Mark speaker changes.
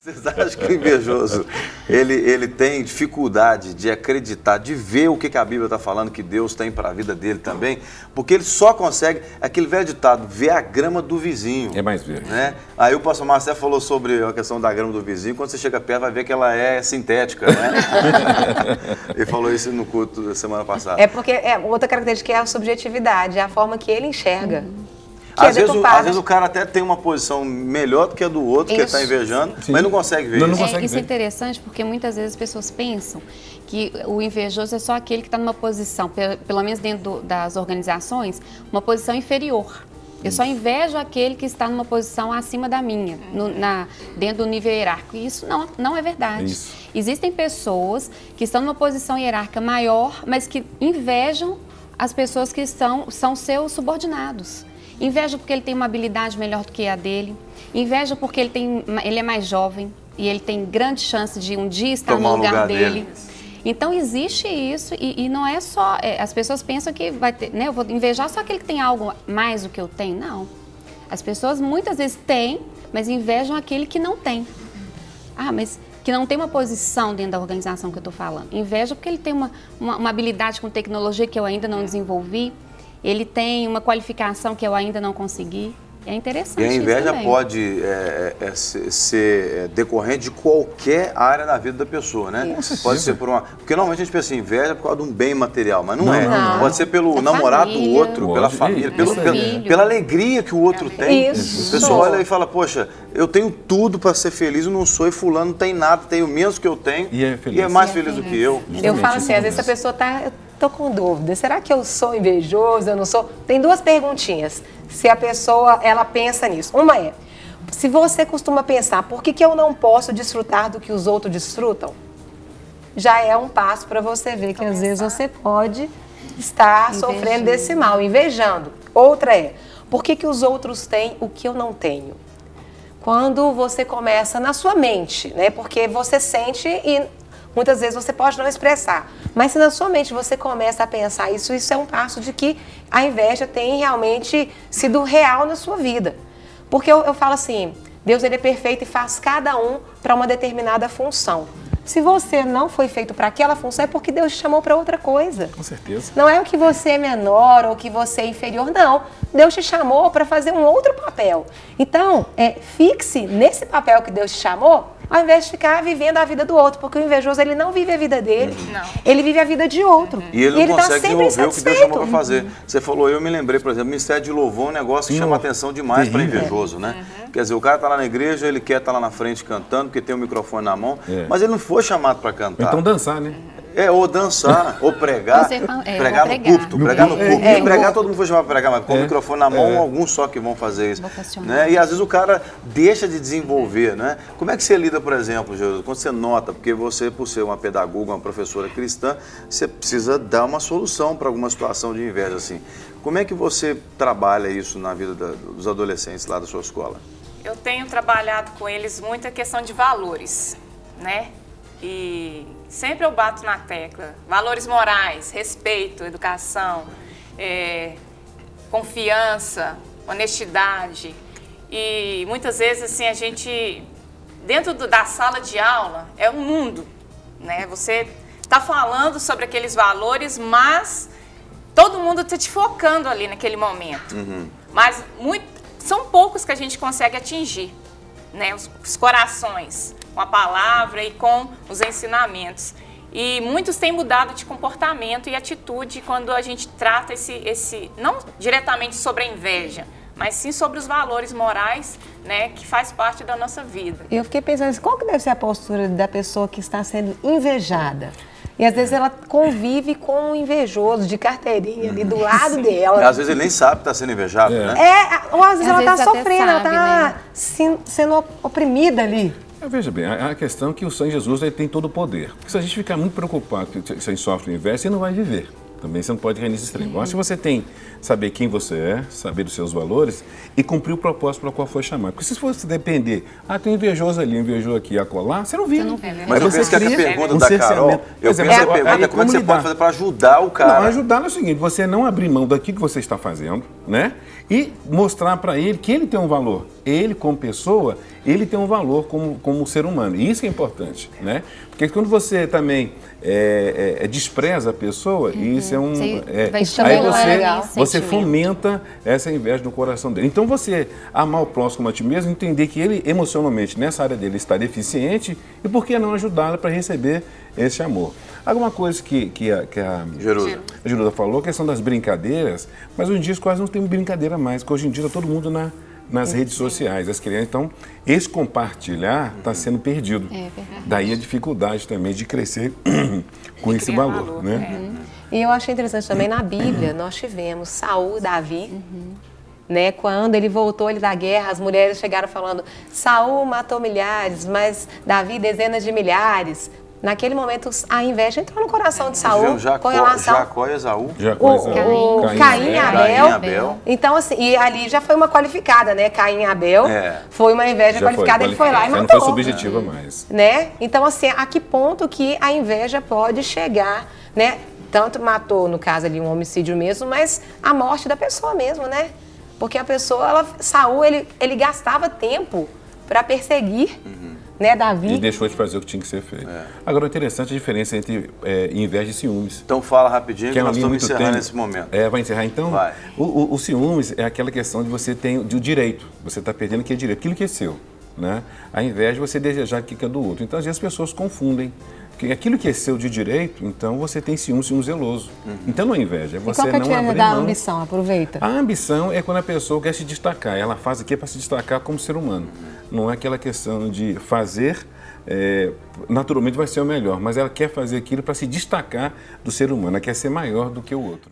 Speaker 1: Vocês acham que o invejoso, ele tem dificuldade de acreditar, de ver o que a Bíblia está falando, que Deus tem para a vida dele também? Porque ele só consegue, aquele velho ditado, ver a grama do vizinho.
Speaker 2: É mais verde.
Speaker 1: Né? Aí o pastor Marcelo falou sobre a questão da grama do vizinho, quando você chega perto vai ver que ela é sintética, né? Ele falou isso no culto da semana passada.
Speaker 3: É porque outra característica é a subjetividade, é a forma que ele enxerga.
Speaker 1: Às vezes o cara até tem uma posição melhor do que a do outro, que ele está invejando, sim, mas não consegue ver isso.
Speaker 4: Isso é interessante porque muitas vezes as pessoas pensam que o invejoso é só aquele que está numa posição, pelo menos dentro das organizações, uma posição inferior. Eu só invejo aquele que está numa posição acima da minha, dentro do nível hierárquico. E isso não é verdade. Isso. Existem pessoas que estão numa posição hierárquica maior, mas que invejam as pessoas que são seus subordinados. Inveja porque ele tem uma habilidade melhor do que a dele. Inveja porque ele é mais jovem e ele tem grande chance de um dia estar no lugar dele. Então existe isso e não é só... as pessoas pensam que vai ter... Né, eu vou invejar só aquele que tem algo mais do que eu tenho. Não. As pessoas muitas vezes têm, mas invejam aquele que não tem. Ah, mas que não tem uma posição dentro da organização que eu estou falando. Inveja porque ele tem uma habilidade com tecnologia que eu ainda não desenvolvi. Ele tem uma qualificação que eu ainda não consegui. É interessante.
Speaker 1: E a inveja pode ser decorrente de qualquer área da vida da pessoa, né? Isso. Pode ser por uma... Porque normalmente a gente pensa em inveja por causa de um bem material, mas não é. Não. Pode ser pelo namorado do outro, pela família, pela alegria que o outro tem. Isso. A pessoa olha e fala, poxa, eu tenho tudo para ser feliz, eu não sou, e fulano não tem nada, tem o menos que eu tenho e é mais feliz do que eu.
Speaker 3: Eu falo assim, às vezes a pessoa está... Estou com dúvida, será que eu sou invejoso, eu não sou? Tem duas perguntinhas, se a pessoa, ela pensa nisso. Uma é, se você costuma pensar, por que eu não posso desfrutar do que os outros desfrutam? Já é um passo para você ver que às vezes você pode estar sofrendo desse mal, invejando. Outra é, por que os outros têm o que eu não tenho? Quando você começa na sua mente, né? Porque você sente e... muitas vezes você pode não expressar, mas se na sua mente você começa a pensar isso é um passo de que a inveja tem realmente sido real na sua vida. Porque eu falo assim, Deus ele é perfeito e faz cada um para uma determinada função. Se você não foi feito para aquela função, é porque Deus te chamou para outra coisa.
Speaker 2: Com certeza.
Speaker 3: Não é o que você é menor ou que você é inferior, não. Deus te chamou para fazer um outro papel. Então, fixe nesse papel que Deus te chamou, ao invés de ficar vivendo a vida do outro, porque o invejoso ele não vive a vida dele, ele vive a vida de outro.
Speaker 1: E ele não consegue desenvolver o que Deus chamou para fazer. Você falou, eu me lembrei, por exemplo, o Ministério de Louvor é um negócio que chama atenção demais para invejoso, né? Quer dizer, o cara está lá na igreja, ele quer estar lá na frente cantando, porque tem o microfone na mão, mas ele não foi chamado para cantar.
Speaker 2: Então dançar, né?
Speaker 1: Ou dançar, ou pregar, pregar no púlpito, pregar no púlpito. Pregar, todo mundo foi chamado para pregar, mas com o microfone na mão, alguns só que vão fazer isso. Né? E às vezes o cara deixa de desenvolver, né? Como é que você lida, por exemplo, Jesus, quando você nota, porque você, por ser uma pedagoga, uma professora cristã, você precisa dar uma solução para alguma situação de inveja, assim. Como é que você trabalha isso na vida dos adolescentes lá da sua escola?
Speaker 5: Eu tenho trabalhado com eles muito a questão de valores, né? E sempre eu bato na tecla. Valores morais, respeito, educação, confiança, honestidade. E muitas vezes, assim, a gente, dentro da sala de aula, é um mundo, né? Você está falando sobre aqueles valores, mas todo mundo está te focando ali naquele momento. Mas são poucos que a gente consegue atingir, né? Os corações, com a palavra e com os ensinamentos. E muitos têm mudado de comportamento e atitude quando a gente trata não diretamente sobre a inveja, mas sim sobre os valores morais, né, que faz parte da nossa vida.
Speaker 3: Eu fiquei pensando, qual que deve ser a postura da pessoa que está sendo invejada? E às vezes ela convive com um invejoso de carteirinha ali do lado dela.
Speaker 1: Às vezes ele nem sabe que está sendo invejado, né?
Speaker 3: Ou às vezes ela está sofrendo, ela está sendo oprimida ali.
Speaker 2: Veja bem, a questão é que o Senhor Jesus ele tem todo o poder. Porque se a gente ficar muito preocupado que você sofre inveja, você não vai viver. Também você não pode cair nesse extremo. Mas se você tem saber quem você é, saber dos seus valores e cumprir o propósito para o qual foi chamado. Porque se fosse depender, tem invejoso ali, invejoso aqui, acolá, você não vive.
Speaker 1: Mas eu penso que a pergunta da Carol, como é que você pode fazer para ajudar o cara?
Speaker 2: Não, ajudar é o seguinte, você não abrir mão daquilo que você está fazendo, né? e mostrar para ele que ele tem um valor. Ele, como pessoa, ele tem um valor como ser humano. E isso é importante, né? Porque quando você também despreza a pessoa, isso é um... aí você fomenta essa inveja no coração dele. Então você amar o próximo a ti mesmo, entender que ele emocionalmente, nessa área dele, está deficiente e por que não ajudá-lo para receber esse amor. Alguma coisa que a Jerusa falou, a questão das brincadeiras, mas hoje em dia quase não tem brincadeira mais, porque hoje em dia está todo mundo nas redes sociais, as crianças. Então, esse compartilhar está sendo perdido. Daí a dificuldade também de crescer com esse valor. Né?
Speaker 3: E eu achei interessante também, na Bíblia, nós tivemos Saul, Davi, né? Quando ele voltou da guerra, as mulheres chegaram falando, Saul matou milhares, mas Davi dezenas de milhares. Naquele momento, a inveja entrou no coração de Saul com relação...
Speaker 1: Jacó e Esaú.
Speaker 3: Caim e Abel. Então, assim, e ali já foi uma qualificada, né? Caim e Abel foi uma inveja qualificada, ele foi lá e matou.
Speaker 2: Não foi subjetiva mais.
Speaker 3: Né? Então, assim, a que ponto que a inveja pode chegar, né? Tanto matou, no caso ali, um homicídio mesmo, mas a morte da pessoa mesmo, né? Porque a pessoa, Saul, ele gastava tempo para perseguir né, Davi.
Speaker 2: E deixou de fazer o que tinha que ser feito. Agora, é interessante a diferença entre inveja e ciúmes.
Speaker 1: Então fala rapidinho que nós estamos encerrando nesse momento.
Speaker 2: Vai encerrar então? Vai. O ciúmes é aquela questão de você ter o direito. Você está perdendo aquele direito, aquilo que é seu. Né? A inveja é você desejar aquilo que é do outro. Então, às vezes, as pessoas confundem. Porque aquilo que é seu de direito, então você tem ciúme zeloso. Então não é inveja, é você não abrir mão. E qual que é a diferença da
Speaker 3: ambição? Aproveita.
Speaker 2: A ambição é quando a pessoa quer se destacar. Ela faz aquilo para se destacar como ser humano. Não é aquela questão de fazer, naturalmente vai ser o melhor, mas ela quer fazer aquilo para se destacar do ser humano. Ela quer ser maior do que o outro.